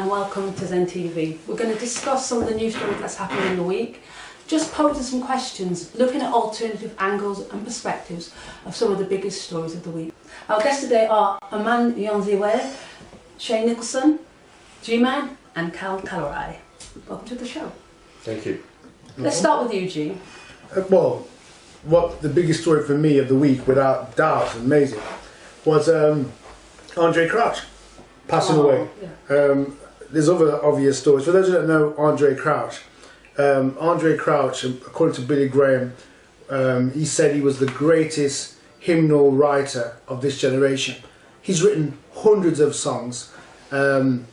and welcome to ZeN TV. We're going to discuss some of the news stories that's happening in the week, just posing some questions, looking at alternative angles and perspectives of some of the biggest stories of the week. Our guests today are Andrae, Shane Nicholson, G-Man and Cal Calorai. Welcome to the show. Thank you. Let's start with you, G. Well, what the biggest story for me of the week, without doubt, amazing, was Andrae Crouch passing away. Yeah. There's other obvious stories. For those who don't know Andrae Crouch, Andrae Crouch, according to Billy Graham, he said he was the greatest hymnal writer of this generation. He's written hundreds of songs, 7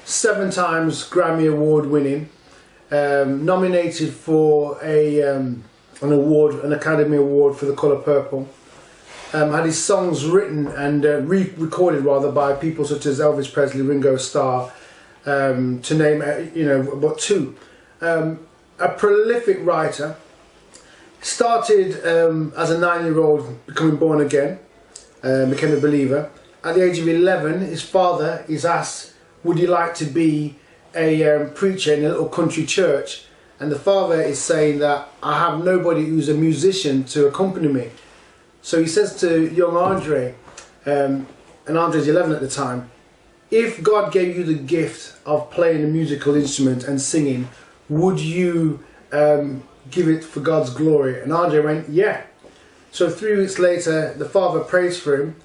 times Grammy Award winning, nominated for an award, an Academy Award for The Colour Purple. Had his songs written and re-recorded rather by people such as Elvis Presley, Ringo Starr, to name but two. A prolific writer. Started as a 9-year-old, becoming born again, became a believer. At the age of 11, his father is asked, would you like to be a preacher in a little country church? And the father is saying that I have nobody who's a musician to accompany me. So he says to young Andrae, and Andre's 11 at the time, if God gave you the gift of playing a musical instrument and singing, would you give it for God's glory? And Andrae went, yeah. So 3 weeks later, the father prays for him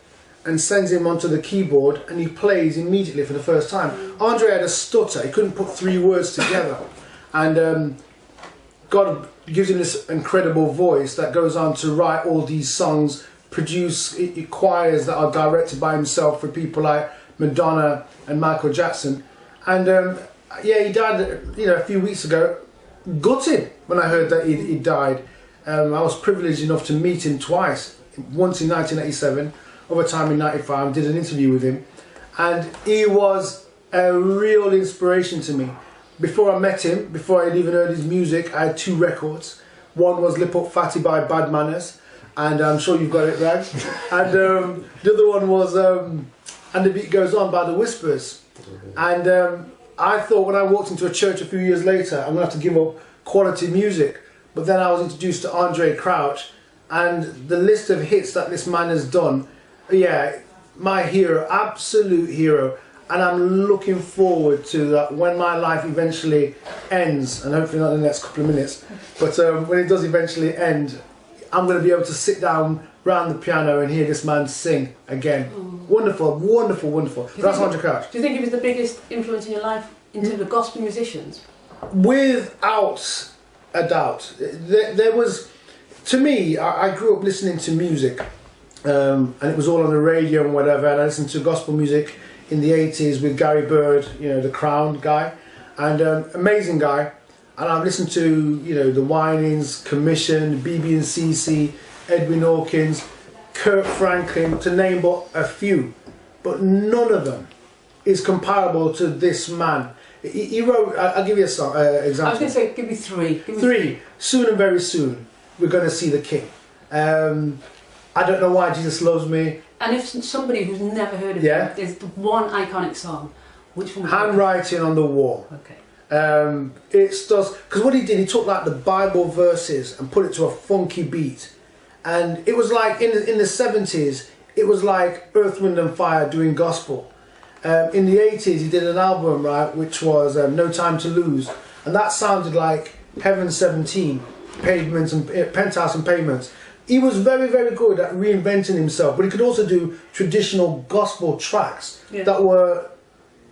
and sends him onto the keyboard, and he plays immediately for the first time. Andrae had a stutter, he couldn't put 3 words together. And God gives him this incredible voice that goes on to write all these songs, produce choirs that are directed by himself for people like Madonna and Michael Jackson. And yeah, he died a few weeks ago. Gutted when I heard that he died. I was privileged enough to meet him twice, once in 1987, other time in 95, did an interview with him, and he was a real inspiration to me. Before I met him, before I'd even heard his music, I had 2 records. One was Lip Up Fatty by Bad Manners, and I'm sure you've got it, Rag. And the other one was And the Beat Goes On by The Whispers. And I thought when I walked into a church a few years later, I'm going to have to give up quality music. But then I was introduced to Andrae Crouch, and the list of hits that this man has done, yeah, my hero, absolute hero. And I'm looking forward to that when my life eventually ends, and hopefully not in the next couple of minutes, but when it does eventually end, I'm going to be able to sit down round the piano and hear this man sing again. Wonderful, wonderful, wonderful. That's Andrae Crouch. Do you think he was the biggest influence in your life in terms of gospel musicians? Without a doubt. There was, to me, I grew up listening to music, and it was all on the radio and whatever, and I listened to gospel music in the 80s with Gary Bird, the Crown guy, and amazing guy. And I've listened to, the Winings, Commission, BB&CC, Edwin Hawkins, Kirk Franklin, to name but a few. But none of them is comparable to this man. He wrote, I'll give you an example. I was going to say, give me 3. Three. Soon and very soon, we're going to see the King. I Don't Know Why Jesus Loves Me. And if somebody who's never heard of him, there's the one iconic song, which one? Handwriting on the Wall. Okay. It's just because what he did, he took like the Bible verses and put it to a funky beat, and it was like in the 70s, it was like Earth, Wind and Fire doing gospel. In the 80s, he did an album, right, which was No Time to Lose, and that sounded like Heaven 17, Pavements and Penthouse and Pavements. He was very, very good at reinventing himself, but he could also do traditional gospel tracks that were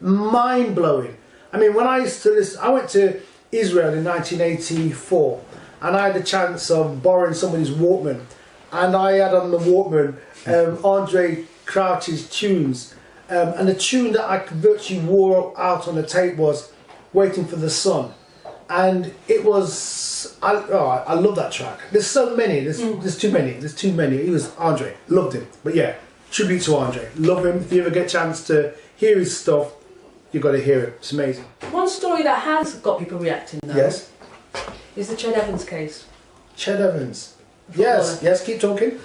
mind-blowing. I mean, when I used to listen, I went to Israel in 1984, and I had the chance of borrowing somebody's Walkman, and I had on the Walkman Andrae Crouch's tunes, and the tune that I virtually wore out on the tape was Waiting for the Sun. And it was, I love that track. There's so many, there's too many. He was Andrae, loved him. But yeah, tribute to Andrae, love him. If you ever get a chance to hear his stuff, you've got to hear it, it's amazing. One story that has got people reacting though, yes, is the Ched Evans case. Ched Evans, yes, keep talking.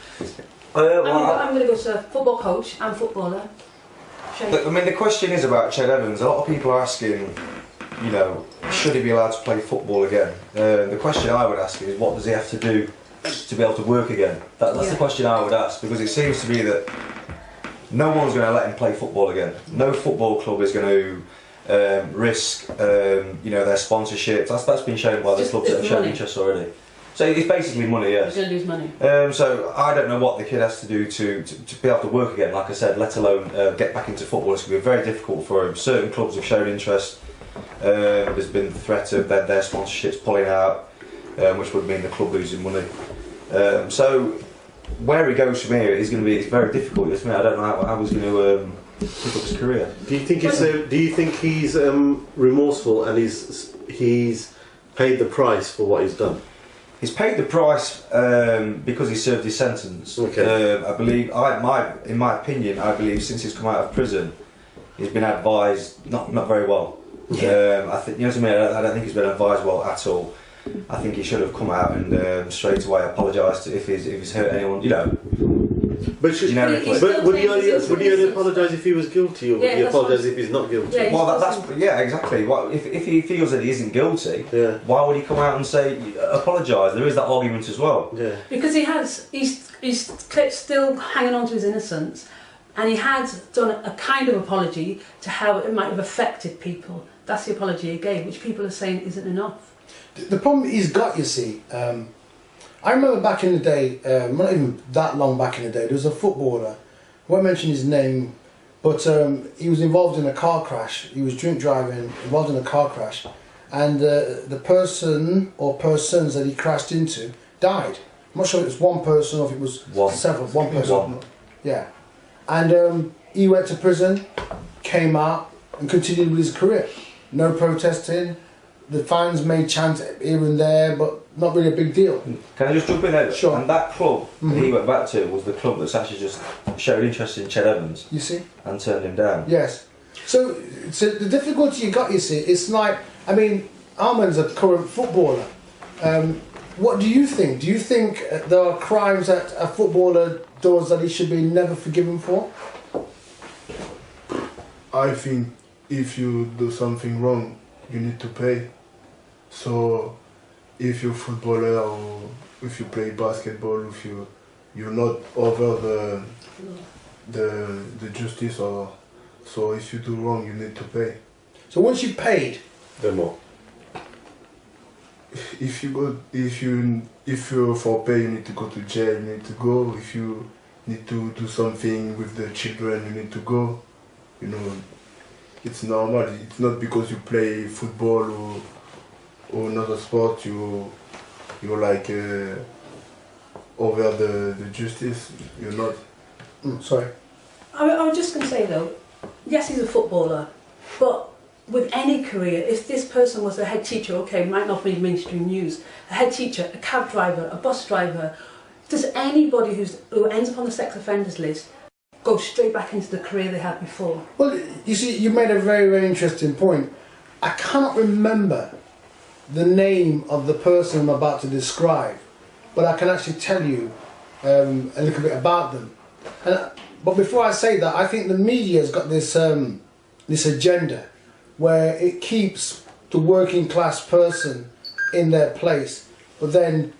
I'm going to go to football coach and footballer, change. I mean, the question is about Ched Evans. A lot of people are asking, you know, should he be allowed to play football again? The question I would ask is, what does he have to do to be able to work again? That's the question I would ask, because it seems to be that no one's going to let him play football again. No football club is going to risk, you know, their sponsorships. That's been shown by the clubs that have shown interest already. So it's basically money, yes. He's going to lose money. So I don't know what the kid has to do to be able to work again, like I said, let alone get back into football. It's going to be very difficult for him. Certain clubs have shown interest. There's been the threat of their sponsorships pulling out, which would mean the club losing money. So where he goes from here is going to be very difficult. I don't know how he's going to pick up his career. Do you think he's remorseful and he's paid the price for what he's done? He's paid the price because he served his sentence. Okay. I believe, in my opinion, I believe since he's come out of prison, he's been advised not very well. Yeah. I think, you know what I mean. I don't think he's been advised well at all. I think he should have come out and straight away apologised if he's hurt anyone. You know. But would he only apologise if he was guilty, or would he apologise if he's not guilty? Yeah, well, exactly. If he feels that he isn't guilty, why would he come out and say apologise? There is that argument as well. Yeah. Because he's still hanging on to his innocence, and he had done a kind of apology to how it might have affected people. That's the apology he gave, which people are saying isn't enough. The problem he's got, you see. I remember back in the day, not even that long back in the day, there was a footballer, I won't mention his name, but he was involved in a car crash. He was drink driving, involved in a car crash, and the person or persons that he crashed into died. I'm not sure if it was one person or if it was several. One person. Yeah. And he went to prison, came out, and continued with his career. No protesting. The fans may chant here and there, but not really a big deal. Can I just jump in there? Sure. And that club that he went back to was the club that's actually just showed interest in Ched Evans. You see? And turned him down. Yes. So the difficulty you got, you see, it's like, I mean, Arman's a current footballer. What do you think? Do you think there are crimes that a footballer does that he should be never forgiven for? I think if you do something wrong, you need to pay. So if you're a footballer or if you play basketball, if you're not over the justice, or so if you do wrong, you need to pay. So once you've paid, then what? If you're for pay, you need to go to jail. You need to go. If you need to do something with the children, you need to go. You know, it's normal. It's not because you play football or another sport you're like over the justice. You're not. Sorry. I was just going to say though, yes, he's a footballer, but with any career, if this person was a head teacher, okay, might not be mainstream news, a head teacher, a cab driver, a bus driver, does anybody who ends up on the sex offenders list go straight back into the career they had before? Well, you see, you made a very, very interesting point. I cannot remember the name of the person I'm about to describe, but I can actually tell you a little bit about them. But before I say that, I think the media's got this this agenda where it keeps the working class person in their place, but then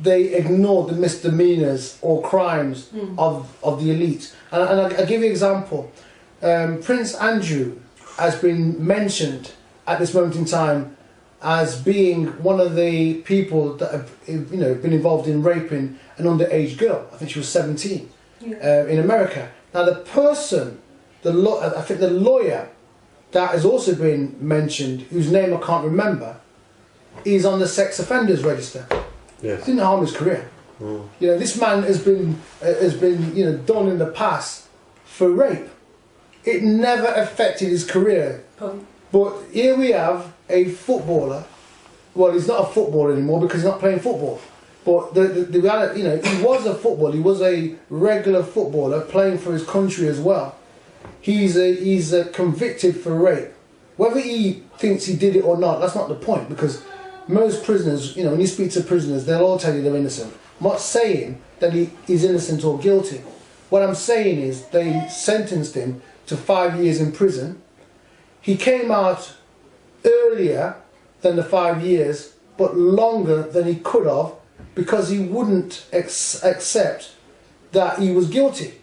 they ignore the misdemeanors or crimes of the elite. And I'll give you an example. Prince Andrew has been mentioned at this moment in time as being one of the people that have, you know, been involved in raping an underage girl. I think she was 17 in America. Now the person, I think the lawyer that has also been mentioned, whose name I can't remember, is on the sex offenders register. Yes. Didn't harm his career. You know, this man has been you know, done in the past for rape. It never affected his career. But here we have a footballer. Well, he's not a footballer anymore because he's not playing football. But the reality, you know, he was a footballer. He was a regular footballer playing for his country as well. He's convicted for rape. Whether he thinks he did it or not, that's not the point, because most prisoners, you know, when you speak to prisoners, they'll all tell you they're innocent. I'm not saying that he is innocent or guilty. What I'm saying is they sentenced him to to 5 years in prison. He came out earlier than the 5 years, but longer than he could have, because he wouldn't accept that he was guilty.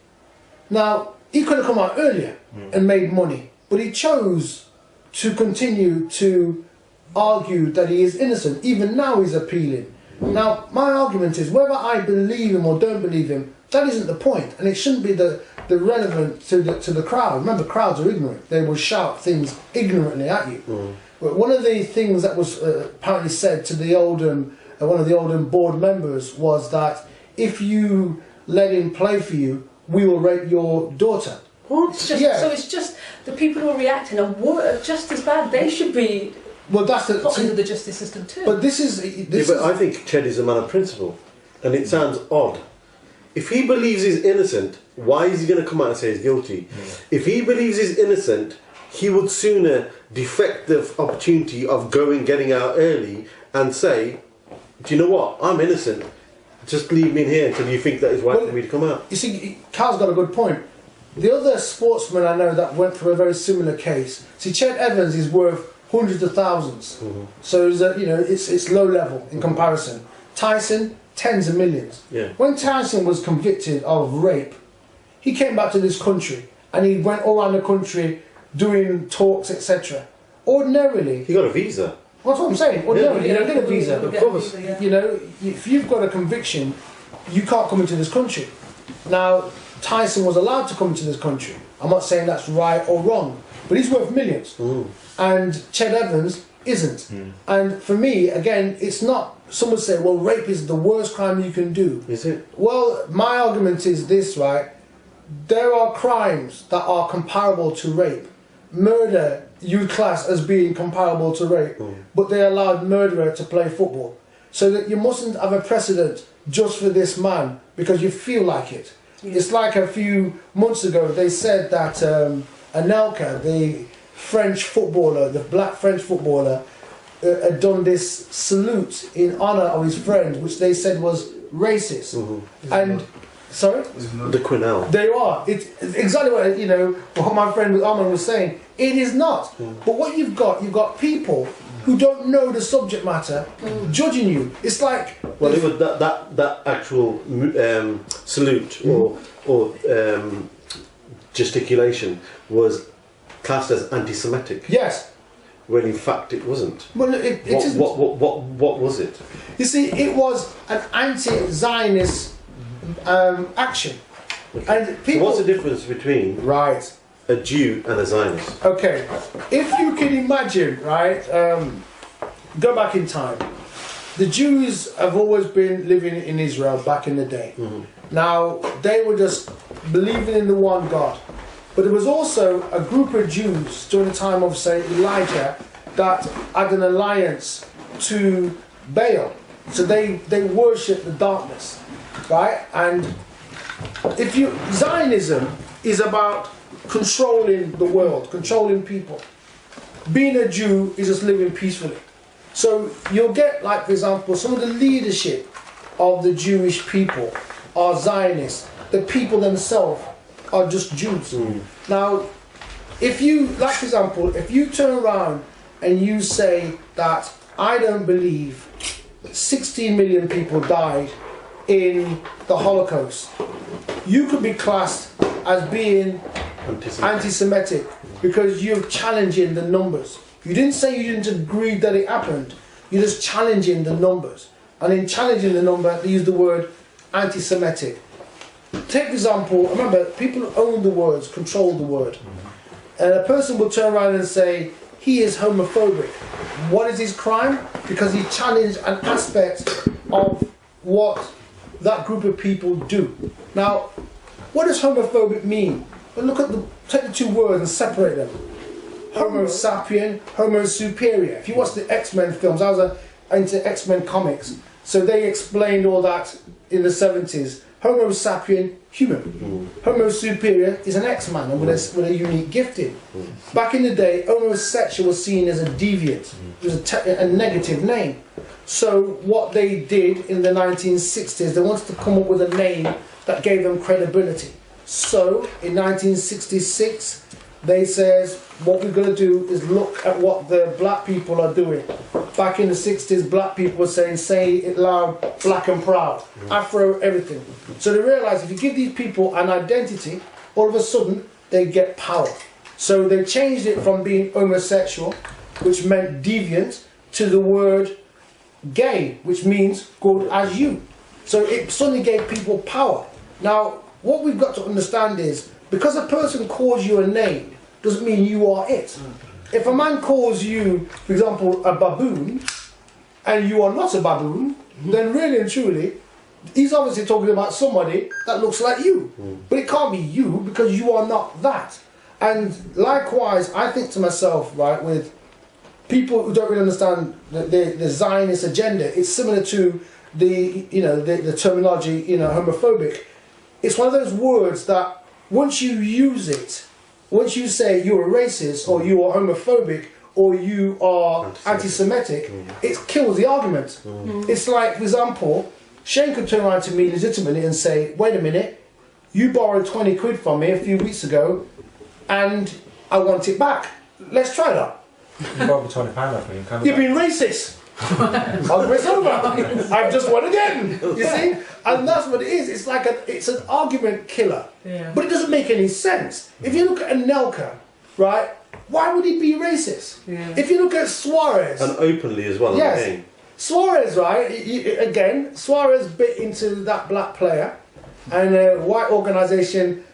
Now, he could have come out earlier and made money, but he chose to continue to argue that he is innocent. Even now he's appealing. Now, my argument is, whether I believe him or don't believe him, that isn't the point, and it shouldn't be the relevant to the crowd. Remember, crowds are ignorant. They will shout things ignorantly at you. But one of the things that was apparently said to the Oldham, one of the Oldham board members, was that if you let him play for you, we will rape your daughter. What? So it's just the people who are reacting are just as bad. They should be put into the justice system too. But this is... But I think Ched is a man of principle, and it sounds odd. If he believes he's innocent, why is he going to come out and say he's guilty? If he believes he's innocent, he would sooner defect the opportunity of getting out early and say, do you know what, I'm innocent, just leave me in here until you think that is right for me to come out. You see, Carl's got a good point. The other sportsman I know that went through a very similar case, see, Ched Evans is worth hundreds of thousands, so it's low level in comparison. Tyson, tens of millions. When Tyson was convicted of rape, he came back to this country and he went all around the country doing talks, etc. Ordinarily, he got a visa. That's what I'm saying. Ordinarily, you don't get a visa. Of course. You know, if you've got a conviction, you can't come into this country. Now, Tyson was allowed to come into this country. I'm not saying that's right or wrong, but he's worth millions. And Ched Evans isn't. And for me, again, it's not. Some would say, well, rape is the worst crime you can do. Is it? Well, my argument is this, right? There are crimes that are comparable to rape. Murder, you class as being comparable to rape, but they allowed murderer to play football. So that you mustn't have a precedent just for this man because you feel like it. It's like a few months ago they said that Anelka, the French footballer, the black French footballer, had done this salute in honour of his friend, which they said was racist. And sorry, the Quinnell. They are. It's exactly what my friend Arman was saying. It is not. But what you've got people who don't know the subject matter judging you. It's like, well, it was that actual salute or gesticulation was classed as anti-Semitic. Yes. When in fact it wasn't. Well, it isn't. What was it? You see, it was an anti-Zionist action. And people. So what's the difference between a Jew and a Zionist? Okay, if you can imagine, right, go back in time. The Jews have always been living in Israel back in the day. Now, they were just believing in the one God. But there was also a group of Jews during the time of, say, Elijah that had an alliance to Baal. So they worshipped the darkness, right? And Zionism is about controlling the world, controlling people. Being a Jew is just living peacefully. So you'll get, like, for example, some of the leadership of the Jewish people are Zionists. The people themselves are just Jews. Now, if you, like, for example, if you turn around and you say that I don't believe 16 million people died in the Holocaust, you could be classed as being anti-Semitic because you're challenging the numbers. You didn't say you didn't agree that it happened. You're just challenging the numbers. And in challenging the number, they use the word anti-Semitic. Take for example, remember, people who own the words control the word. And a person will turn around and say, he is homophobic. What is his crime? Because he challenged an aspect of what that group of people do. Now, what does homophobic mean? Well, take the two words and separate them. Homo sapien, Homo superior. If you watch the X-Men films, I was into X-Men comics, so they explained all that in the 70s. Homo sapien, human. Homo superior is an X-man and with a unique gifting. Back in the day, homosexual was seen as a deviant. It was a negative name. So what they did in the 1960s, they wanted to come up with a name that gave them credibility. So in 1966, They says what we're going to do is look at what the black people are doing. Back in the 60s, black people were saying, say it loud, black and proud, Afro, everything. So they realised if you give these people an identity, all of a sudden they get power. So they changed it from being homosexual, which meant deviant, to the word gay, which means good as you. So it suddenly gave people power. Now, what we've got to understand is, because a person calls you a name, doesn't mean you are it. If a man calls you, for example, a baboon, and you are not a baboon, then really and truly, he's obviously talking about somebody that looks like you. But it can't be you, because you are not that. And likewise, I think to myself, right, with people who don't really understand the Zionist agenda, it's similar to the terminology, homophobic. It's one of those words that once you use it, once you say you're a racist or you are homophobic or you are anti-Semitic, it kills the argument. It's like, for example, Shane could turn around to me legitimately and say, wait a minute, you borrowed 20 quid from me a few weeks ago and I want it back. Let's try that. You borrowed me £20 off me. You've been racist. Argument's over. I've just won again. You see? And that's what it is. It's like it's an argument killer. Yeah. But it doesn't make any sense. If you look at Anelka, right, why would he be racist? Yeah. If you look at Suarez. And openly as well. Yes. On the game. Suarez, right, again, Suarez bit into that black player and a white organisation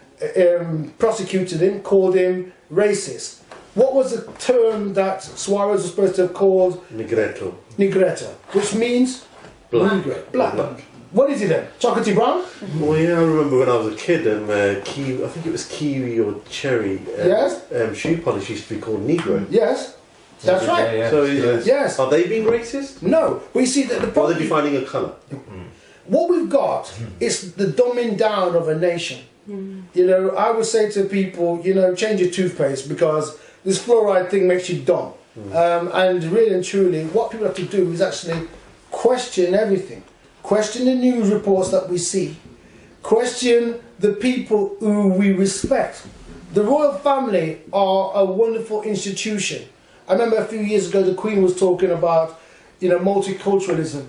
prosecuted him, called him racist. What was the term that Suarez was supposed to have called? Negretto. Negretta, which means Black. black. What is it then? Chocolatey brown? Well, yeah, I remember when I was a kid, kiwi, I think it was kiwi or cherry. Yes. Shoe polish used to be called Negro. Yes, that's right. Yeah. So, Yes. are they being racist? No, but you see that the Or are problem. they defining a colour? What we've got is the dumbing down of a nation. I would say to people, change your toothpaste because this fluoride thing makes you dumb. And really and truly, what people have to do is actually question everything. Question the news reports that we see. Question the people who we respect. The royal family are a wonderful institution. I remember a few years ago the Queen was talking about, multiculturalism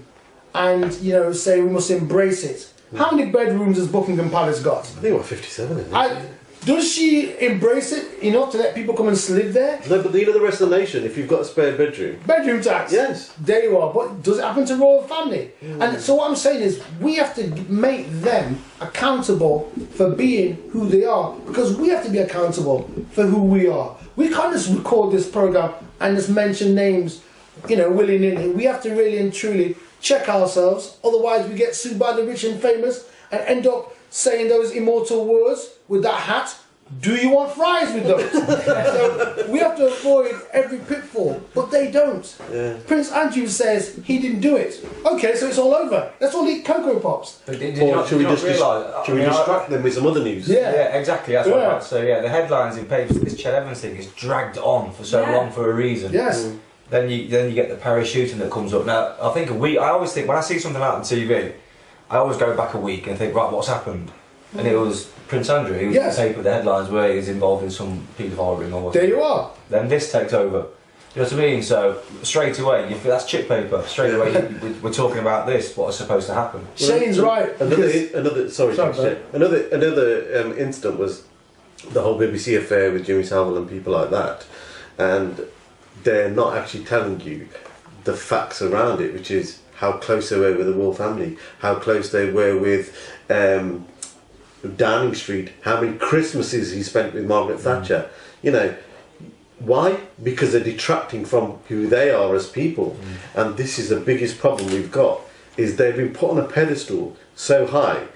and, saying we must embrace it. How many bedrooms has Buckingham Palace got? I think we're 57 in there. Does she embrace it, to let people come and live there? No, but the rest of the nation, if you've got a spare bedroom. Bedroom tax? Yes. There you are. But does it happen to royal family? And so what I'm saying is we have to make them accountable for being who they are because we have to be accountable for who we are. We can't just record this program and just mention names, willy-nilly. We have to really and truly check ourselves. Otherwise we get sued by the rich and famous and end up saying those immortal words with that hat. Do you want fries with those? So we have to avoid every pitfall, but they don't. Yeah. Prince Andrew says he didn't do it. Okay, so it's all over. Let's all eat Cocoa Pops. But did Or you not, should we did you just not realise? should we distract them with some other news? Yeah. Yeah, exactly. That's what I'm Yeah. about to say. Yeah, the headlines in papers. This Ched Evans thing is dragged on for so long for a reason. Yes. Then you get the parachuting that comes up. Now I think I always think when I see something out on TV, I always go back a week and think, right, what's happened? And it was Prince Andrae. He was Yes. the tape with the headlines where he's involved in some paedophile ring or whatever. There you are. Then this takes over. You know what I mean? So straight away, that's chip paper. Straight away, we're talking about this. What is supposed to happen? Shane's right. Another incident was the whole BBC affair with Jimmy Savile and people like that, and they're not actually telling you the facts around it, which is how close they were with the royal family, how close they were with Downing Street, how many Christmases he spent with Margaret Thatcher. Why? Because they're detracting from who they are as people. And this is the biggest problem we've got, is they've been put on a pedestal so high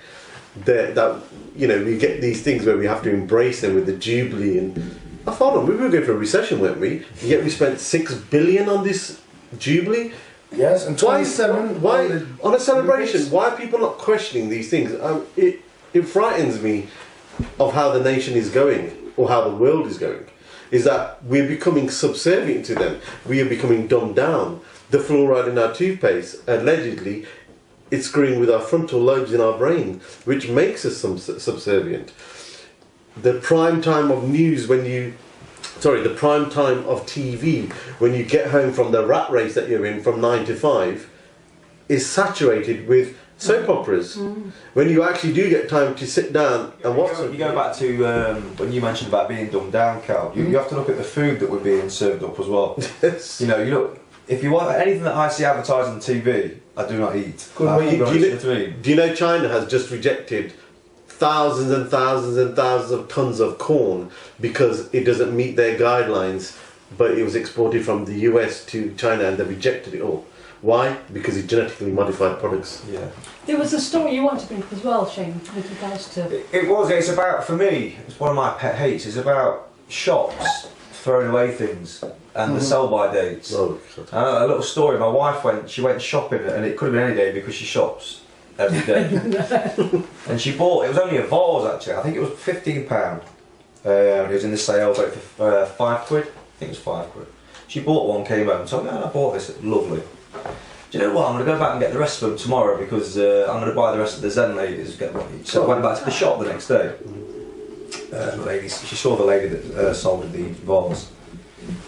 that we get these things where we have to embrace them with the Jubilee. And I thought, we were going for a recession, weren't we? Yet we spent $6 billion on this Jubilee. Yes, and 27. Why on a celebration? Why are people not questioning these things? It frightens me of how the nation is going, or how the world is going. Is that we're becoming subservient to them? We are becoming dumbed down. The fluoride in our toothpaste, allegedly, it's screwing with our frontal lobes in our brain, which makes us subservient. The prime time of news, when you sorry, the prime time of TV, when you get home from the rat race that you're in from 9 to 5, is saturated with soap operas. When you actually do get time to sit down and watch them. You go back to when you mentioned about being dumbed down, Cal. You have to look at the food that we're being served up as well. Yes. You know, you look. If you want anything that I see advertised on TV, I do not eat. Do you know China has just rejected thousands and thousands and thousands of tons of corn because it doesn't meet their guidelines, but it was exported from the US to China and they rejected it all. Why? Because it's genetically modified products. Yeah. There was a story you wanted to bring up as well, Shane, with regards to... It's about, for me, it's one of my pet hates, it's about shops throwing away things and the sell-by dates. Oh, And a little story, my wife went shopping, and it could have been any day because she shops every day. And she bought, it was only a vase actually, I think it was £15. It was in the sale, but for £5. I think it was £5. She bought one, came home, so I bought this, lovely. Do you know what? I'm going to go back and get the rest of them tomorrow because I'm going to buy the rest of the ZeN ladies. Get one each. So I went back to the shop the next day. The lady, she saw the lady that sold the vase.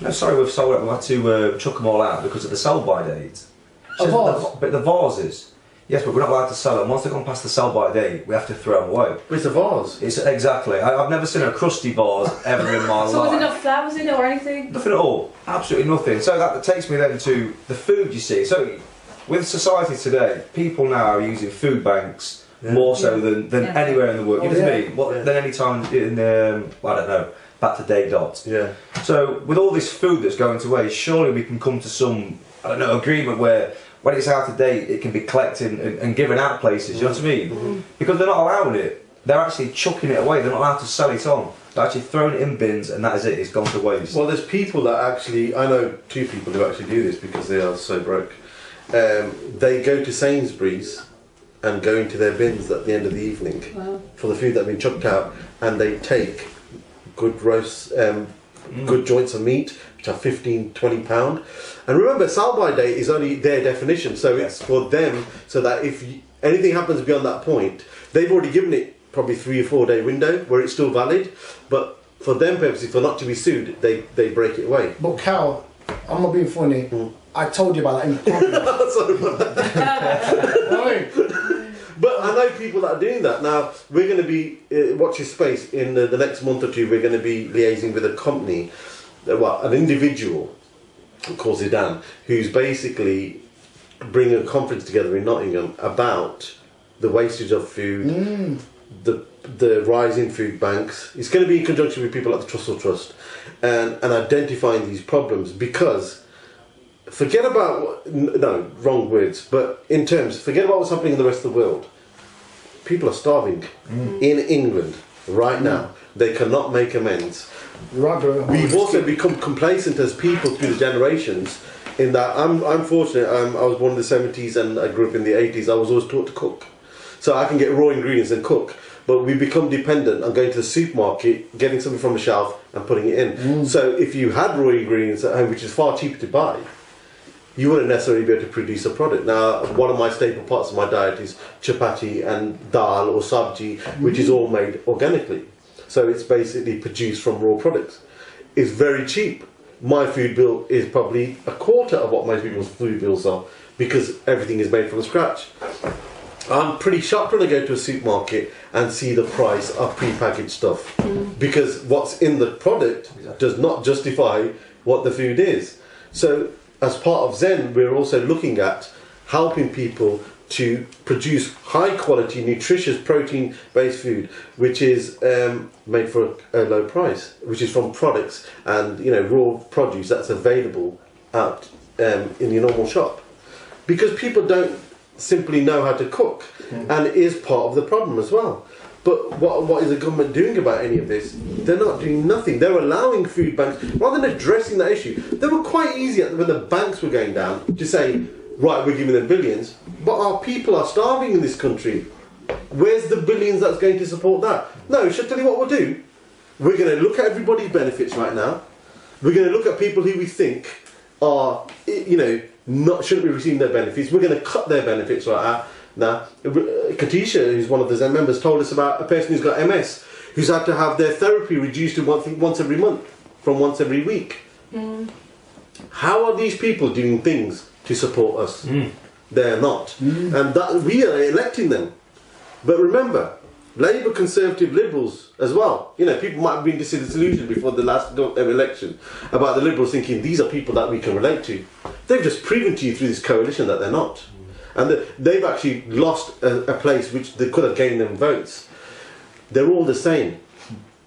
No, sorry, we've sold it. We've had to chuck them all out because of the sell-by date. But the vases. Yes, but we're not allowed to sell them. Once they've gone past the sell-by date, we have to throw them away. But it's a vase. It's exactly. I've never seen a crusty vase ever in my life. So was there no flowers in it or anything? Nothing at all. Absolutely nothing. So that takes me then to the food. You see, so with society today, people now are using food banks more so than anywhere in the world. You know what I mean? Than any time in I don't know, back to day dot. Yeah. So with all this food that's going to waste, surely we can come to some agreement where, when it's out of date, it can be collected and given out places, you know what I mean? Because they're not allowing it. They're actually chucking it away, they're not allowed to sell it on. They're actually throwing it in bins and that is it, it's gone to waste. Well, there's people that actually, I know 2 people who actually do this because they are so broke. They go to Sainsbury's and go into their bins at the end of the evening for the food that's been chucked out, and they take good roast, good joints of meat, which are £15–20. And remember, sell-by date is only their definition, so it's for them, so that if anything happens beyond that point, they've already given it probably 3 or 4 day window where it's still valid, but for them purposes, for not to be sued, they break it away. But Cal, I'm not being funny. I told you about that in But I know people that are doing that. Now, we're going to be, watch this space, in the next month or two, we're going to be liaising with a company, an individual called ZeN, who's basically bringing a conference together in Nottingham about the wastage of food, the rise in food banks. It's going to be in conjunction with people like the Trussell Trust and identifying these problems, because forget about, no, wrong words, but in terms, forget about what's happening in the rest of the world. People are starving in England right now. They cannot make amends. We've also become complacent as people through the generations, in that I'm fortunate, I was born in the 70s and I grew up in the 80s. I was always taught to cook. So I can get raw ingredients and cook. But we become dependent on going to the supermarket, getting something from the shelf and putting it in. So if you had raw ingredients at home, which is far cheaper to buy, you wouldn't necessarily be able to produce a product. Now, one of my staple parts of my diet is chapati and dal or sabji, which is all made organically. So it's basically produced from raw products. It's very cheap. My food bill is probably a quarter of what most people's food bills are, because everything is made from scratch. I'm pretty shocked when I go to a supermarket and see the price of pre-packaged stuff, because what's in the product does not justify what the food is. So as part of ZeN, we're also looking at helping people to produce high quality, nutritious, protein based food, which is made for a low price, which is from products and raw produce that's available out in your normal shop, because people don't simply know how to cook, and it is part of the problem as well. But what is the government doing about any of this? They're not doing nothing. They're allowing food banks, rather than addressing that issue. They were quite easy when the banks were going down to say, right, we're giving them billions, but our people are starving in this country. Where's the billions that's going to support that? No, shall I tell you what we'll do? We're going to look at everybody's benefits right now. We're going to look at people who we think are, shouldn't be receiving their benefits. We're going to cut their benefits right out. Now, Katisha, who's one of the ZeN members, told us about a person who's got MS, who's had to have their therapy reduced to once every month. from once every week. How are these people doing things to support us? They're not. And that we are electing them. But remember, Labour, Conservative, Liberals as well. You know, people might have been disillusioned before the last election about the Liberals thinking these are people that we can relate to. They've just proven to you through this coalition that they're not. And they've actually lost a place which they could have gained them votes. They're all the same.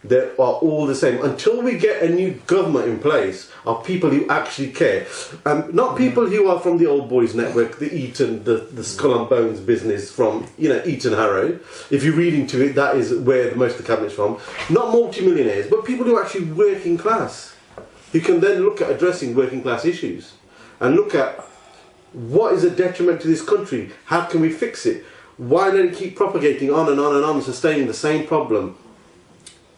They are all the same. Until we get a new government in place of people who actually care. Not people who are from the old boys network, the Eton, the Skull and Bones business from, you know, Eton Harrow. If you read into it, that is where most of the cabinet's from. Not multi-millionaires, but people who are actually working class. Who can then look at addressing working class issues. And look at what is a detriment to this country. How can we fix it? Why let it keep propagating on and on and on, sustaining the same problem?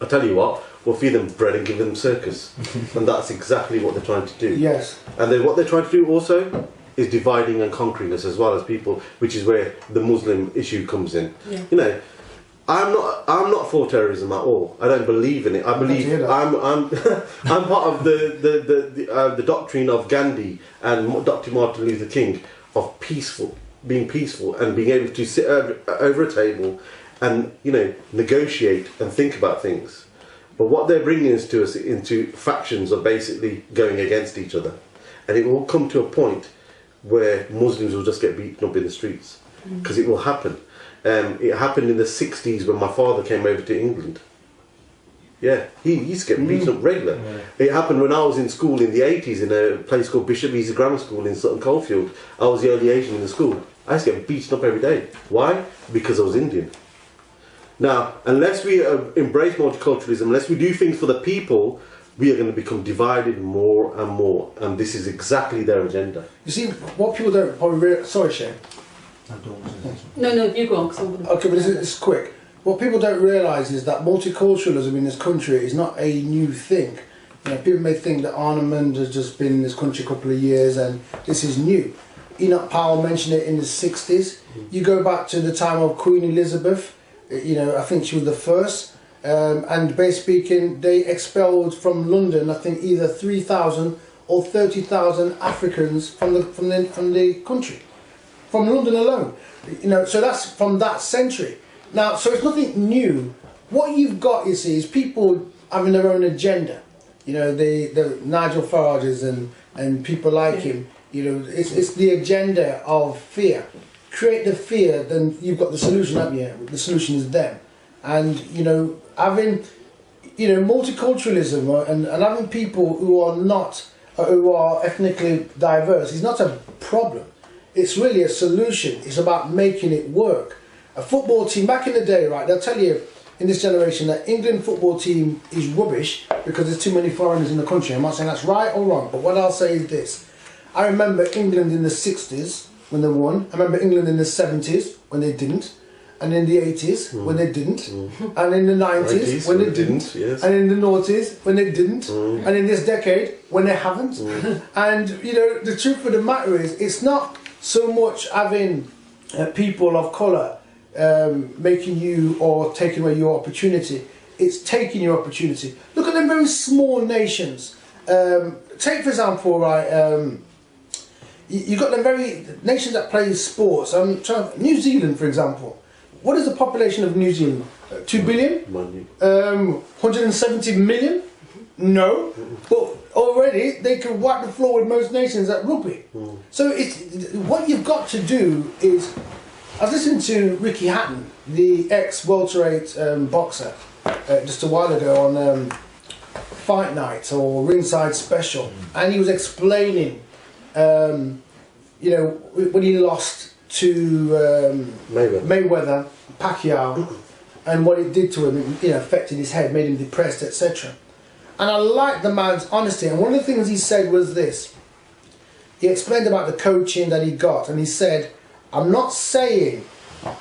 I tell you what, we'll feed them bread and give them circus. And that's exactly what they're trying to do. Yes. And then what they're trying to do also is dividing and conquering us as well as people, which is where the Muslim issue comes in. Yeah. You know, I'm not for terrorism at all. I don't believe in it. I believe I'm I'm part of the doctrine of Gandhi and Dr. Martin Luther King of being peaceful and being able to sit over a table and, you know, negotiate and think about things. But what they're bringing us into factions are basically going against each other. And it will come to a point where Muslims will just get beaten up in the streets. Because it will happen. It happened in the 60s when my father came over to England. Yeah, he used to get beaten up regular. Yeah. It happened when I was in school in the 80s in a place called Bishop Easy Grammar School in Sutton Coldfield. I was the only Asian in the school. I used to get beaten up every day. Why? Because I was Indian. Now, unless we embrace multiculturalism, unless we do things for the people, we are going to become divided more and more. And this is exactly their agenda. You see, what people don't probably realize... Sorry, Shane. No, you go on. 'Cause Okay, but it's quick. What people don't realise is that multiculturalism in this country is not a new thing. You know, people may think that Arnhem has just been in this country a couple of years and this is new. Enoch Powell mentioned it in the 60s. You go back to the time of Queen Elizabeth. You know, I think she was the first, and basically speaking, they expelled from London, I think, either 3,000 or 30,000 Africans from the country, from London alone. You know, so that's from that century. Now, so it's nothing new. What you've got, you see, is people having their own agenda. You know, the Nigel Farages and people like him. You know, it's the agenda of fear. Create the fear, then you've got the solution, haven't you? The solution is them. And, you know, having, you know, multiculturalism and having people who are ethnically diverse is not a problem. It's really a solution. It's about making it work. A football team, back in the day, right, they'll tell you in this generation that England football team is rubbish because there's too many foreigners in the country. I'm not saying that's right or wrong, but what I'll say is this. I remember England in the 60s when they won. I remember England in the 70s when they didn't. And in the 80s when they didn't. And in the 90s when they didn't. Yes. And in the noughties when they didn't. And in this decade when they haven't. And, you know, the truth of the matter is, it's not so much having people of colour making you or taking away your opportunity. It's taking your opportunity. Look at them very small nations. Take, for example, right, you've got them very nations that play sports. New Zealand, for example. What is the population of New Zealand? 2 billion? 170 million? No. But already they can wipe the floor with most nations at rugby. So it's what you've got to do is... I was listening to Ricky Hatton, the ex-welterweight boxer, just a while ago on Fight Night or Ringside Special, and he was explaining, you know, when he lost to Mayweather, Pacquiao, and what it did to him, you know, affected his head, made him depressed, etc. And I like the man's honesty, and one of the things he said was this. He explained about the coaching that he got, and he said, I'm not saying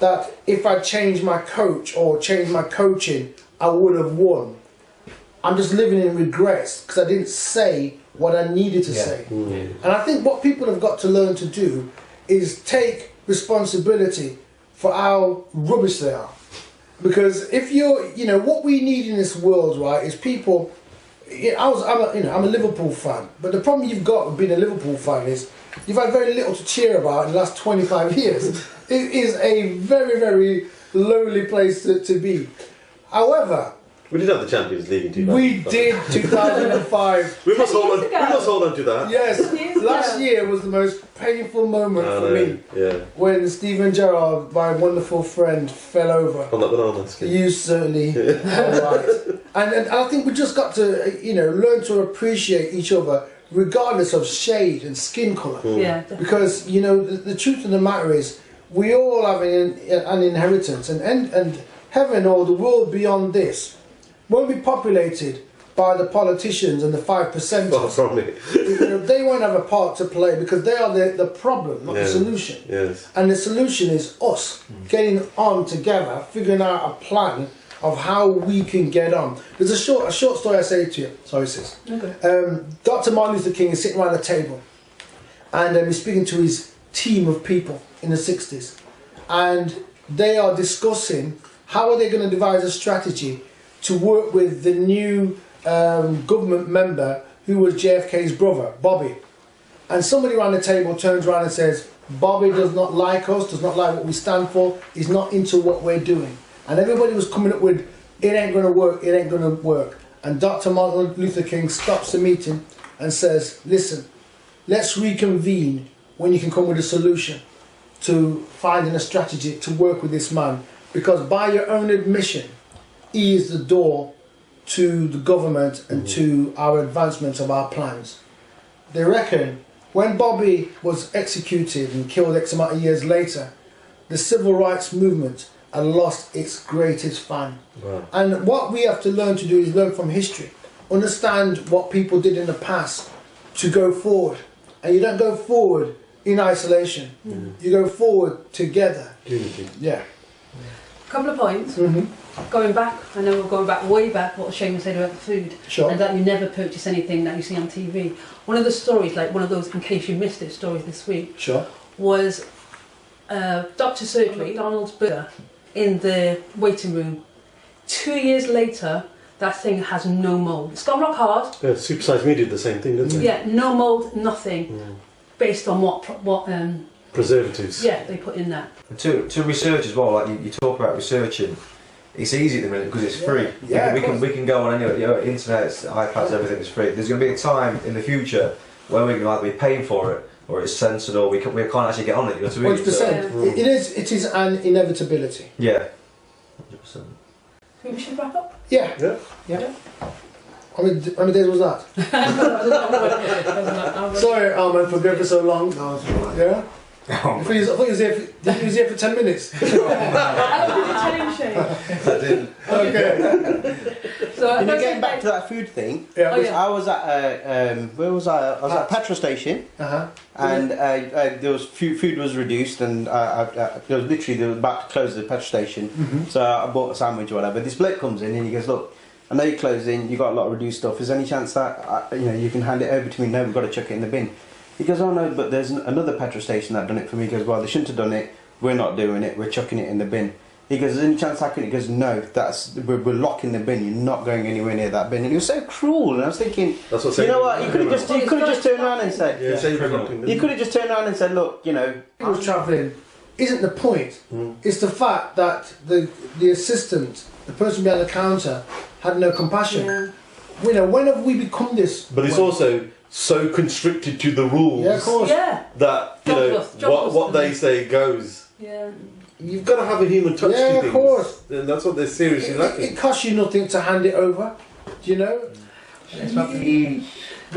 that if I changed my coach or changed my coaching, I would have won. I'm just living in regrets because I didn't say what I needed to say. And I think what people have got to learn to do is take responsibility for how rubbish they are. Because if you're, you know, what we need in this world, right, is people I'm a Liverpool fan, but the problem you've got with being a Liverpool fan is you've had very little to cheer about in the last 25 years. It is a very, very lowly place to be. However, we did have the Champions League in 2005. we did 2005. We must hold on to that. Yes, last year was the most painful moment for me. Yeah. When Steven Gerrard, my wonderful friend, fell over. On that banana skin. You certainly are right. And I think we just got to, learn to appreciate each other regardless of shade and skin colour. Yeah. Because, the truth of the matter is, we all have an inheritance, and heaven or the world beyond this won't be populated by the politicians and the 5%. Far from it. They won't have a part to play because they are the problem, not the solution. Yes. And the solution is us getting on together, figuring out a plan of how we can get on. There's a short story I say to you. Sorry, sis. Okay. Dr. Martin Luther King is sitting around a table, and he's speaking to his team of people in the 60s, and they are discussing how are they going to devise a strategy to work with the new government member who was JFK's brother, Bobby. And somebody around the table turns around and says, Bobby does not like us, does not like what we stand for, he's not into what we're doing. And everybody was coming up with, it ain't going to work, it ain't going to work. And Dr. Martin Luther King stops the meeting and says, listen, let's reconvene when you can come with a solution to finding a strategy to work with this man. Because by your own admission, he is the door to the government and to our advancement of our plans. They reckon when Bobby was executed and killed X amount of years later, the civil rights movement had lost its greatest fan. Wow. And what we have to learn to do is learn from history. Understand what people did in the past to go forward. And you don't go forward in isolation. You go forward together. Unity. Yeah. A couple of points. Going back, I know we're going back way back, what Shane was saying about the food. Sure. And that you never purchase anything that you see on TV. One of the stories, like one of those in case you missed it stories this week, Sure. was doctor surgery, Donald's burger, in the waiting room. 2 years later, that thing has no mould. It's gone rock hard. Yeah, Supersize Me did the same thing, didn't they? Yeah, no mould, nothing. Based on what preservatives. Yeah, they put in that. And to research as well, like you talk about researching, it's easy at the minute because it's free. Yeah, we can go on anywhere, internet, iPads, everything is free. There's going to be a time in the future where we're going to either be paying for it or it's censored or we can't actually get on it. You know what I mean? 100%. It is an inevitability. Yeah. 100%. Think we should wrap up? Yeah. Yeah. How many days was that? Sorry, Armand, for going for so long. No, it's alright. Yeah? I thought he was here for 10 minutes. How long did it change, Shane? I didn't. Okay. So, Getting back to that food thing, Yeah. Oh, yeah. I was at where was I? I was at a petrol station, and there was food was reduced, and there was literally they were about to close the petrol station, so I bought a sandwich or whatever. This bloke comes in and he goes, "Look, I know you're closing. You got a lot of reduced stuff. Is there any chance that you can hand it over to me? No, we've got to chuck it in the bin." He goes, "Oh no, but there's another petrol station that done it for me." He goes, "Well, they shouldn't have done it. We're not doing it. We're chucking it in the bin." He goes, "Is there any chance I can?" He goes, "No, we're locking the bin. You're not going anywhere near that bin." And he was so cruel. And I was thinking, That's what you know what? You could have just turned around and said, Yeah, you could have just turned around and said, "Look, I was travelling. Isn't the point? It's the fact that the assistant, the person behind the counter, had no compassion. Yeah. When have we become this? But it's also so constricted to the rules Yeah, of course. Yeah. that what they say goes. Yeah. You've got to have a human touch to Yeah, things. of course. And that's what they're seriously lacking. It costs you nothing to hand it over. Do you know?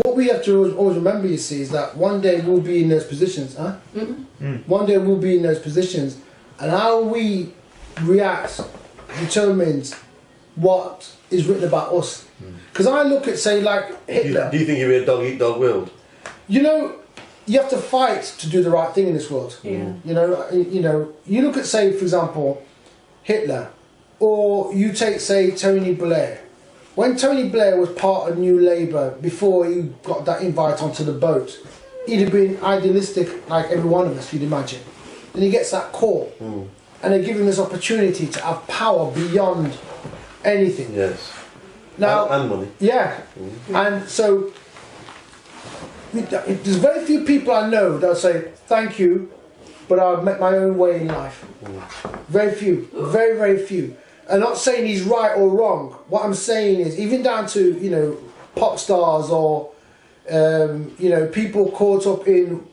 What we have to always remember, you see, is that one day we'll be in those positions, huh? One day we'll be in those positions, and how we react determines what is written about us. Because I look at, say, like Hitler. Do you think you're a dog eat dog world? You have to fight to do the right thing in this world. Yeah. You look at, say, for example, Hitler, or you take, say, Tony Blair. When Tony Blair was part of New Labour, before he got that invite onto the boat, he'd have been idealistic like every one of us, you'd imagine. Then he gets that call, and they give him this opportunity to have power beyond anything. Yes. Now, and money. Yeah, and so there's very few people I know that say thank you, but I've met my own way in life. Very few, very, very few. I'm not saying he's right or wrong. What I'm saying is, even down to, you know, pop stars or you know, people caught up in.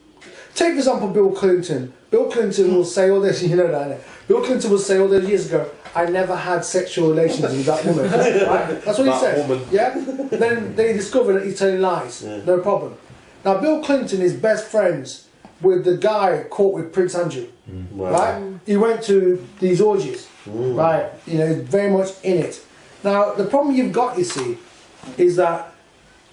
Take for example Bill Clinton. Bill Clinton will say all this. You know that. Bill Clinton will say all those years ago, I never had sexual relations with that woman. Right? That's what he said. Woman. Yeah. Then they discovered that he's telling lies. Yeah. No problem. Now Bill Clinton is best friends with the guy caught with Prince Andrew. Wow. Right? He went to these orgies. Right? You know, very much in it. Now the problem you've got, you see, is that,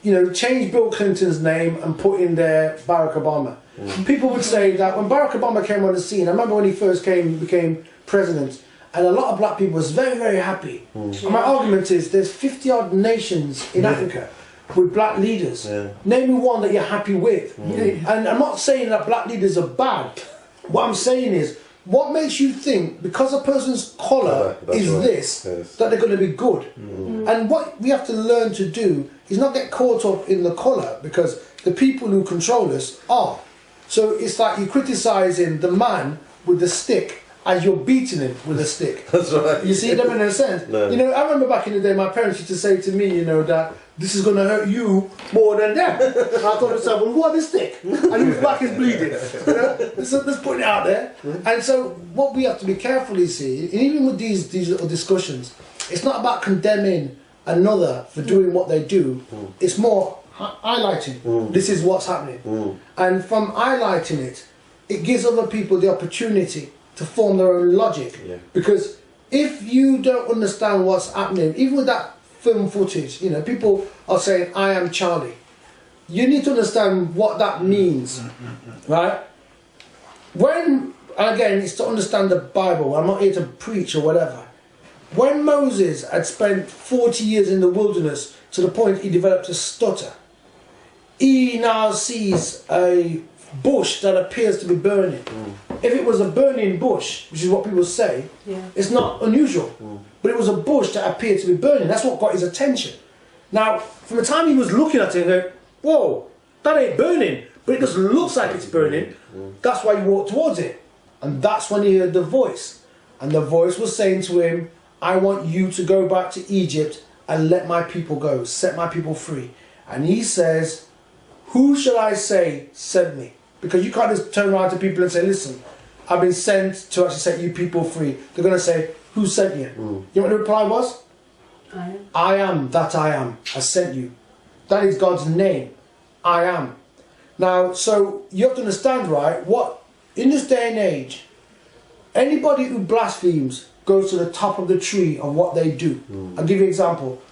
you know, change Bill Clinton's name and put in there Barack Obama. People would say that when Barack Obama came on the scene, I remember when he first became president, and a lot of black people was very, very happy. And my argument is there's 50 odd nations in Africa with black leaders. Name me one that you're happy with. And I'm not saying that black leaders are bad. What I'm saying is, what makes you think because a person's colour is this, that they're going to be good? And what we have to learn to do is not get caught up in the colour, because the people who control us are. So it's like you're criticising the man with the stick as you're beating him with a stick. That's right. You see, it doesn't make sense. No. You know, I remember back in the day, my parents used to say to me, you know, that this is going to hurt you more than them. And I thought to myself, well, what is stick? And his back is bleeding. You know? Let's put it out there. And so what we have to be careful, you see, and even with these little discussions, it's not about condemning another for doing what they do. It's more highlighting. This is what's happening. And from highlighting it, it gives other people the opportunity to form their own logic. Because if you don't understand what's happening, even with that film footage, you know, people are saying, I am Charlie. You need to understand what that means, right? When, again, it's to understand the Bible. I'm not here to preach or whatever. When Moses had spent 40 years in the wilderness to the point he developed a stutter, he now sees a bush that appears to be burning. If it was a burning bush, which is what people say, it's not unusual. But it was a bush that appeared to be burning. That's what got his attention. Now, from the time he was looking at it, he go, whoa, that ain't burning, but it just looks like it's burning. That's why he walked towards it. And that's when he heard the voice. And the voice was saying to him, I want you to go back to Egypt and let my people go, set my people free. And he says, who shall I say sent me? Because you can't just turn around to people and say, listen, I've been sent to actually set you people free. They're going to say, who sent you? You know what the reply was? I am that I am. I sent you. That is God's name. I am. Now, so you have to understand, right, what, in this day and age, anybody who blasphemes goes to the top of the tree of what they do. I'll give you an example.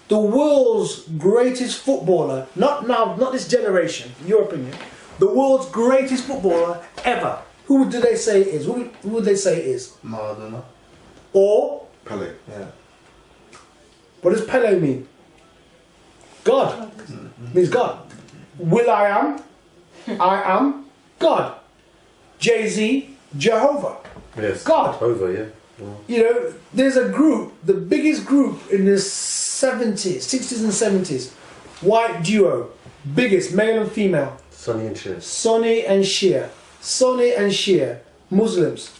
The world's greatest footballer, not this generation, in your opinion, the world's greatest footballer ever. Who do they say it is? Who would they say it is? Maradona. Or? Pele. Yeah. What does Pele mean? God. Means God. Will I am God. Jay-Z, Jehovah. Yes. God. Jehovah, yeah. You know, there's a group, the biggest group in the 70s, 60s and 70s, white duo, biggest, male and female. Sonny and Cher. Sonny and Cher. Sonny and Cher. Muslims.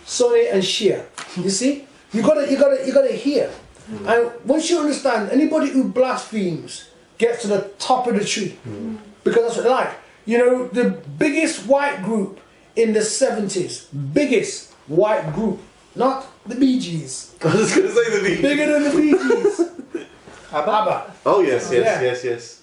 Sonny and Cher. You see? You gotta hear. And once you understand, anybody who blasphemes gets to the top of the tree. Because that's what they like. You know, the biggest white group in the 70s, biggest white group, not the Bee Gees. I was going to say the Bee Gees. Bigger than the Bee Gees. Abba. Oh yes.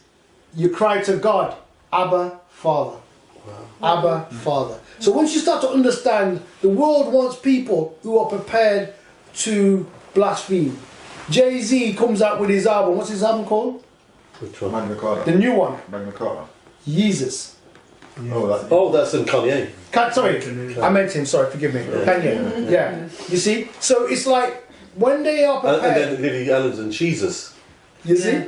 You cry to God, Abba, Father. Wow. Abba, Father. So once you start to understand, the world wants people who are prepared to blaspheme. Jay-Z comes out with his album. What's his album called? Which one? Magna Carta. The new one. Magna Carta. Jesus. Oh, that's in Kanye. Sorry, I meant him. Sorry, forgive me. Kanye. Yeah. You see? So it's like when they are prepared. And then Lily Allen's and Jesus. You see?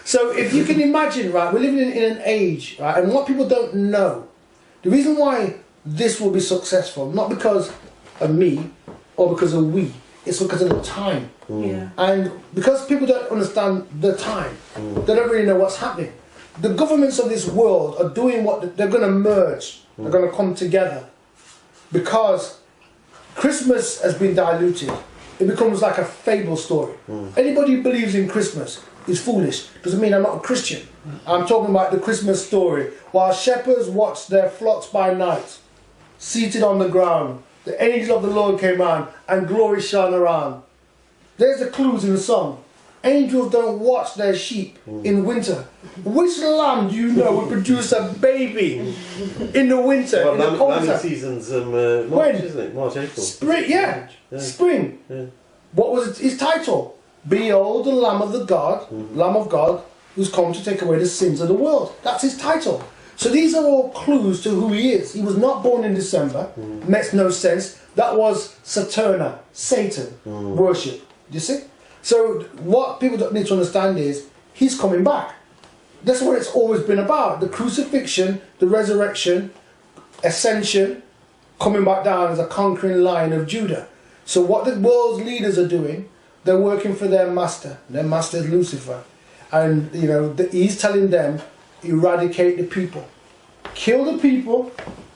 So if you can imagine, right, we're living in an age, right, and what people don't know, the reason why this will be successful, not because of me or because of we, it's because of the time. Yeah. And because people don't understand the time, they don't really know what's happening. The governments of this world are doing what they're going to merge. They're going to come together because Christmas has been diluted. It becomes like a fable story. Anybody who believes in Christmas is foolish. Doesn't mean I'm not a Christian. I'm talking about the Christmas story. While shepherds watched their flocks by night, seated on the ground, the angel of the Lord came on and glory shone around. There's the clues in the song. Angels don't watch their sheep in winter. Which lamb do you know will produce a baby in the winter? Well, in the cold lambing season's March, When? isn't it? March, April. Spring, yeah. Spring. Yeah. What was his title? Behold the Lamb of the God, Lamb of God, who's come to take away the sins of the world. That's his title. So these are all clues to who he is. He was not born in December. Makes no sense. That was Saturna, Satan, worship. You see? So what people don't need to understand is he's coming back. That's what it's always been about. The crucifixion, the resurrection, ascension, coming back down as a conquering lion of Judah. So what the world's leaders are doing, they're working for their master. Their master is Lucifer. And, you know, he's telling them, eradicate the people. Kill the people.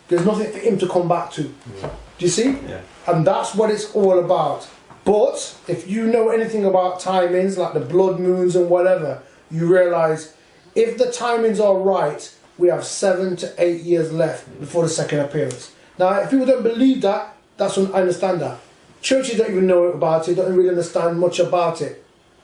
There's nothing for him to come back to. Do you see? Yeah. And that's what it's all about. But if you know anything about timings, like the blood moons and whatever, you realise if the timings are right, we have 7 to 8 years left before the second appearance. Now, if people don't believe that, that's when I understand that. Churches don't even know about it, don't really understand much about it.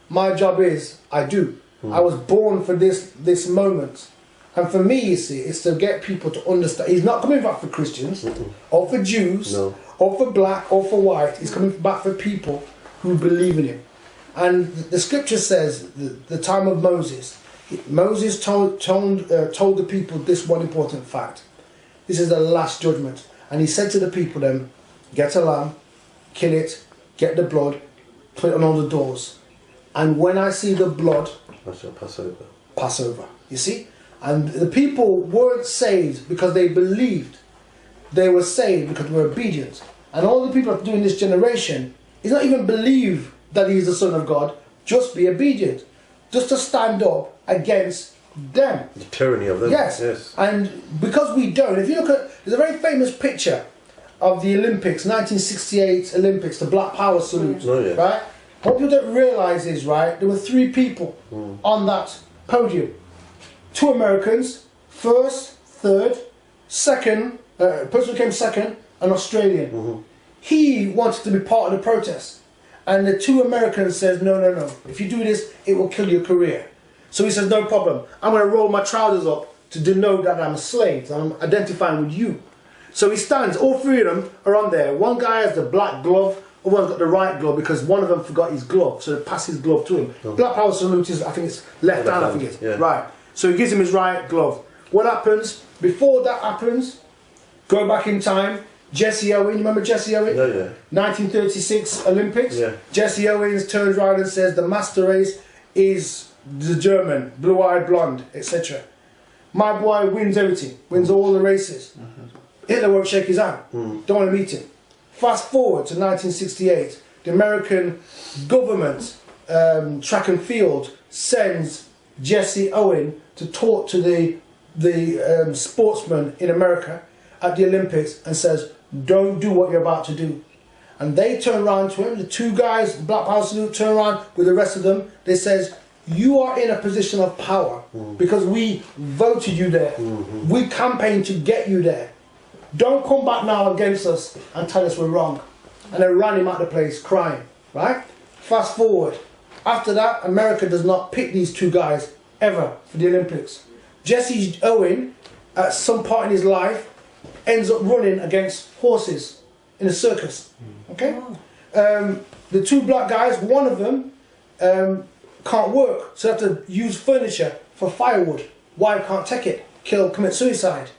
My job is, I do. I was born for this moment. And for me, you see, it's to get people to understand. He's not coming back for Christians, or for Jews, or for black, or for white. He's coming back for people who believe in him. And the scripture says, the time of Moses, Moses told the people this one important fact. This is the last judgment. And he said to the people then, get a lamb, kill it, get the blood, put it on all the doors. And when I see the blood, I shall pass over. Pass over. You see? And the people weren't saved because they believed. They were saved because they were obedient. And all the people doing this generation is not even believe that he is the Son of God. Just be obedient. Just to stand up against them. The tyranny of them. Yes. And because we don't, if you look at, there's a very famous picture of the Olympics, 1968 Olympics, the Black Power salute. Oh, yeah. Right? What people don't realise is, right, there were 3 people on that podium. 2 Americans, first, third, second, person who came second, an Australian. He wanted to be part of the protest. And the 2 Americans says, no. If you do this, it will kill your career. So he says, no problem. I'm going to roll my trousers up to denote that I'm a slave. I'm identifying with you. So he stands, all 3 of them are on there. One guy has the black glove, other one's got the right glove because one of them forgot his glove. So they pass his glove to him. Black Power salute is, I think it's left hand, I think it's. Yeah. Right. So he gives him his right glove. What happens? Before that happens, go back in time, Jesse Owens, remember Jesse Owens? Yeah, yeah. 1936 Olympics. Yeah. Jesse Owens turns around and says the master race is the German, blue-eyed blonde, etc. My boy wins everything, wins all the races. Hitler won't shake his hand, don't want to meet him. Fast forward to 1968, the American government, track and field, sends Jesse Owens to talk to the sportsmen in America at the Olympics and says, don't do what you're about to do. And they turn around to him, the 2 guys, the Black Power salute, turn around with the rest of them. They says, you are in a position of power because we voted you there. We campaigned to get you there. Don't come back now against us and tell us we're wrong. And they ran him out the place crying, right? Fast forward. After that, America does not pick these 2 guys ever for the Olympics. Jesse Owens, at some part in his life, ends up running against horses in a circus. Okay? The 2 black guys, one of them can't work, so they have to use furniture for firewood. Wife can't take it, commit suicide.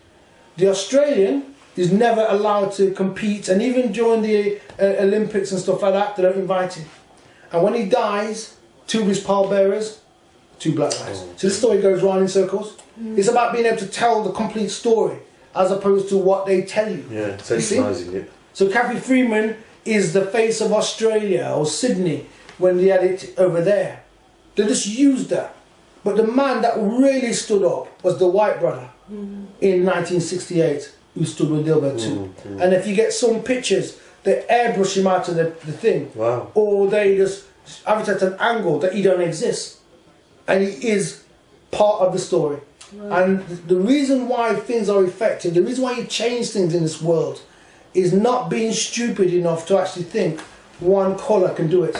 The Australian is never allowed to compete, and even during the Olympics and stuff like that, they don't invite him. And when he dies, 2 of his pallbearers, 2 black guys. So this story goes round in circles. It's about being able to tell the complete story as opposed to what they tell you. Yeah, sensationalising it. So Kathy Freeman is the face of Australia or Sydney when they had it over there. They just used that. But the man that really stood up was the white brother in 1968 who stood with Dilbert too. And if you get some pictures, they airbrush him out of the thing. Wow. Or they just have it at an angle that he don't exist. And he is part of the story. And the reason why things are effective, the reason why you change things in this world is not being stupid enough to actually think one colour can do it.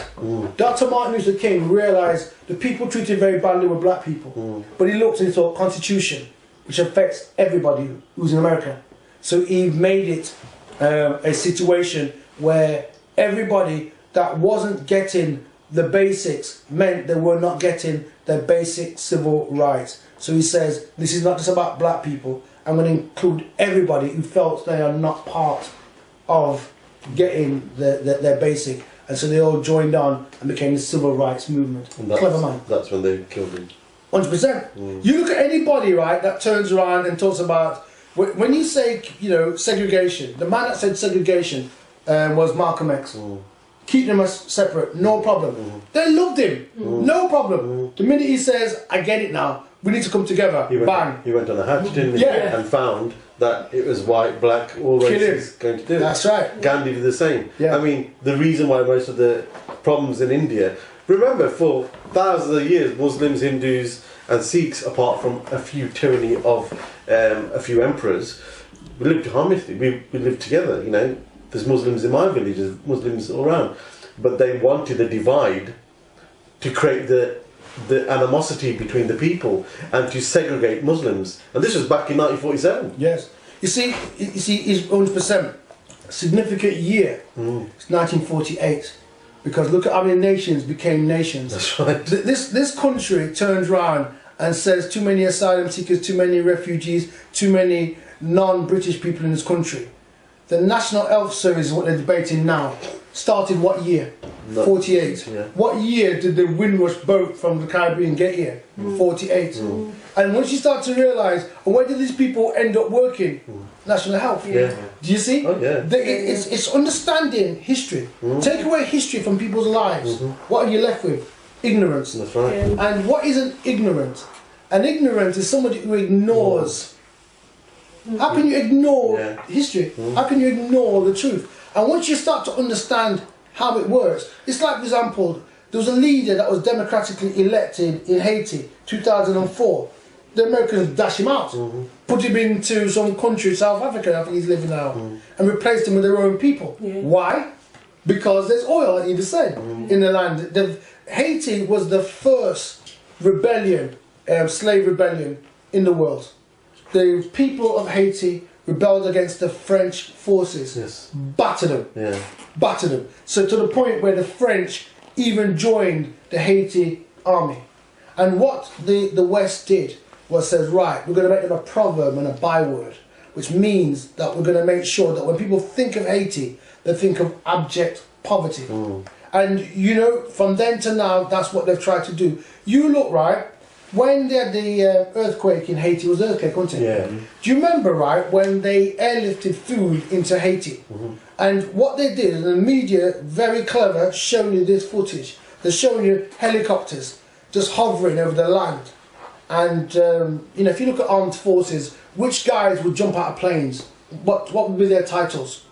Dr. Martin Luther King realised the people treated very badly with black people. But he looked and he thought, Constitution, which affects everybody who's in America. So he made it a situation where everybody that wasn't getting the basics meant they were not getting their basic civil rights. So he says, this is not just about black people. I'm going to include everybody who felt they are not part of getting their basic. And so they all joined on and became the civil rights movement. And Clever man. That's when they killed him. 100%. You look at anybody, right, that turns around and talks about, when you say, you know, segregation, the man that said segregation was Malcolm X. Keep them as separate, no problem. They loved him, no problem. The minute he says, I get it now, we need to come together, bang. He went on a hatch, didn't he? Yeah. And found that it was white, black, all races going to do it. That's right. Gandhi did the same. Yeah. I mean, the reason why most of the problems in India, remember, for thousands of years, Muslims, Hindus, and Sikhs, apart from a few tyranny of a few emperors, we lived harmoniously. We lived together. You know, there's Muslims in my village, there's Muslims all around, but they wanted a divide to create the animosity between the people and to segregate Muslims. And this was back in 1947. Yes. You see, it's 100% significant year. It's 1948. Because look at how many nations became nations. That's right. This country turns around and says too many asylum seekers, too many refugees, too many non-British people in this country. The National Health Service, what they're debating now, started what year? 48. Yeah. What year did the Windrush boat from the Caribbean get here? 48. And once you start to realise, where did these people end up working? National Health. Yeah. Do you see? Oh, yeah. It's understanding history. Take away history from people's lives. What are you left with? Ignorance. That's right. And what is an ignorant? An ignorant is somebody who ignores. How can you ignore history? How can you ignore the truth? And once you start to understand how it works, it's like, for example, there was a leader that was democratically elected in Haiti, 2004. The Americans dashed him out, put him into some country, South Africa, I think he's living now, and replaced him with their own people. Why? Because there's oil, like you just said, in the land. Haiti was the first rebellion, slave rebellion in the world. The people of Haiti rebelled against the French forces. Yes. Battered them. Yeah. Battered them. So to the point where the French even joined the Haiti army. And what the West did was says, right, we're going to make them a proverb and a byword, which means that we're going to make sure that when people think of Haiti, they think of abject poverty. And you know, from then to now, that's what they've tried to do. You look, right, when they had the earthquake in Haiti, it was an earthquake, wasn't it? Yeah. Do you remember, right, when they airlifted food into Haiti? And what they did, and the media, very clever, showing you this footage. They're showing you helicopters just hovering over the land. And, you know, if you look at armed forces, which guys would jump out of planes? What would be their titles?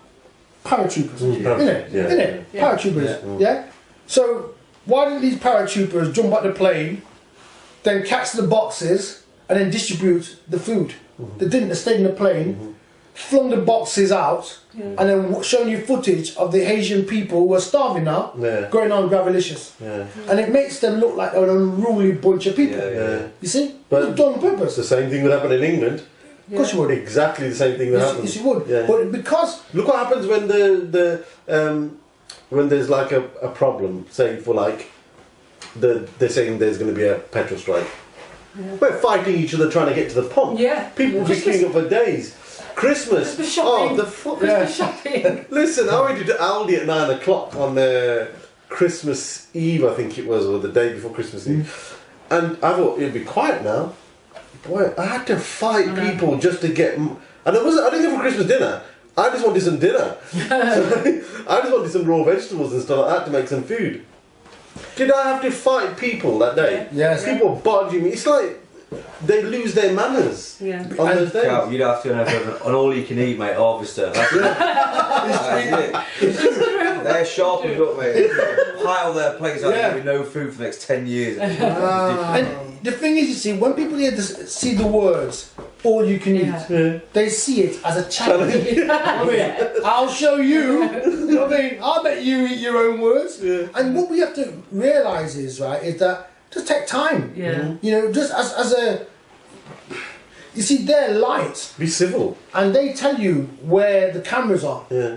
Paratroopers, isn't it? Paratroopers, yeah? So, why didn't these paratroopers jump out the plane, then catch the boxes, and then distribute the food? They didn't, they stayed in the plane, flung the boxes out, and then showing you footage of the Haitian people who are starving now, going on Gravelicious. And it makes them look like an unruly bunch of people. You see? But it's done on purpose. the same thing would happen in England. Of course you would. Exactly the same thing that happens. Yes, you would. Yeah. But because... Look what happens when when there's like a problem, say for like, they're saying there's going to be a petrol strike. We're fighting each other trying to get to the pump. People be queuing up for days. Christmas. Shopping. Oh, the fuck. Shopping. Listen, I went to Aldi at 9 o'clock on Christmas Eve, I think it was, or the day before Christmas Eve. And I thought it'd be quiet now. Boy, I had to fight people just to get. And I didn't go for Christmas dinner. I just wanted some dinner. I just wanted some raw vegetables and stuff like that to make some food. Did I have to fight people that day? Yes. People barging me. It's like they lose their manners Yeah. on those days. Cal, you'd have to have an all-you-can-eat, mate, harvester. That's it. They're sharpened up, mate. Pile their plates out with no food for the next 10 years. And the thing is, you see, when people hear see the words "all you can eat," they see it as a challenge. I mean, I'll show you. You know what I mean? I'll let you eat your own words. Yeah. And what we have to realise is that just take time. Yeah. You know, just as a. You see, they're light, Be civil. and they tell you where the cameras are. Yeah.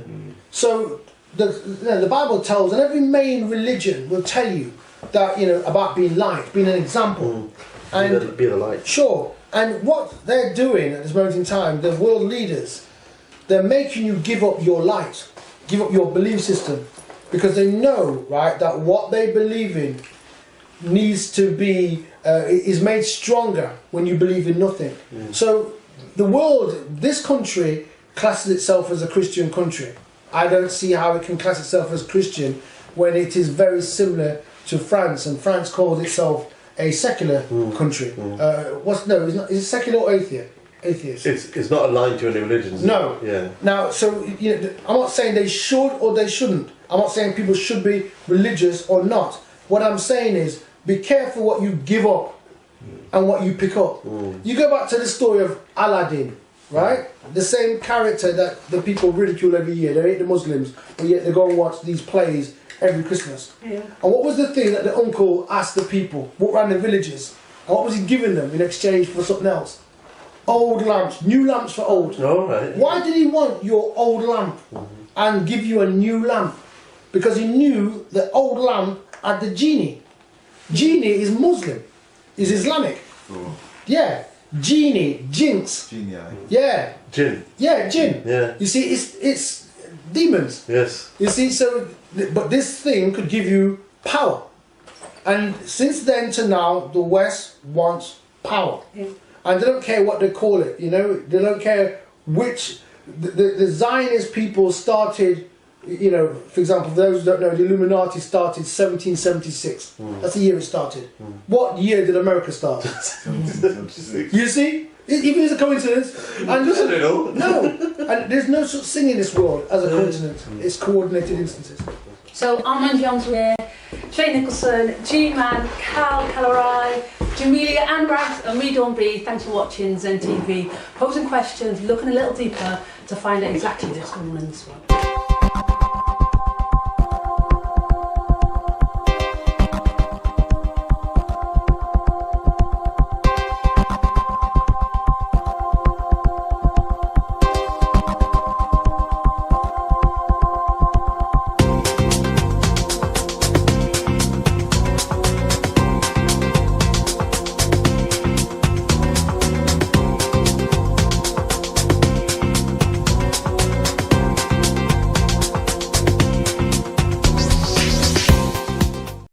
So the Bible tells, and every main religion will tell you that, you know, about being light, being an example. And Be the light. sure, and what they're doing at this moment in time, the world leaders, they're making you give up your light, give up your belief system, because they know, right, that what they believe in needs to be is made stronger when you believe in nothing. So the world, this country classes itself as a Christian country. I don't see how it can class itself as Christian when it is very similar to France, and France calls itself a secular country. It's not. Is it secular or atheist? Atheist. It's not aligned to any religions. No. Yeah. Now, so you know, I'm not saying they should or they shouldn't. I'm not saying people should be religious or not. What I'm saying is, be careful what you give up and what you pick up. You go back to the story of Aladdin, right? The same character that the people ridicule every year. They hate the Muslims, but yet they go and watch these plays every Christmas. Yeah. And what was the thing that the uncle asked the people, walked around the villages, and what was he giving them in exchange for something else? Old lamps, new lamps for old. All right. Why did he want your old lamp and give you a new lamp? Because he knew the old lamp had the genie. Genie is Muslim, is Islamic. Yeah, genie, jinx. Genie. Yeah, Jinn. yeah, jinn. Yeah. You see, it's demons. Yes. You see, so but this thing could give you power, and since then to now, the West wants power, and they don't care what they call it. You know, they don't care which. The Zionist people started. You know, for example, for those who don't know, the Illuminati started 1776. That's the year it started. What year did America start? You see? Even as a coincidence. And Just a little. no. And there's no such thing in this world as a coincidence. It's coordinated instances. So I'm Andrae, Shane Nicholson, G-Man, Cal Calarai, Jamelia Andrae and me, Dawn B. Thanks for watching ZeN TV. Posing questions, looking a little deeper to find out exactly what's going on in this world.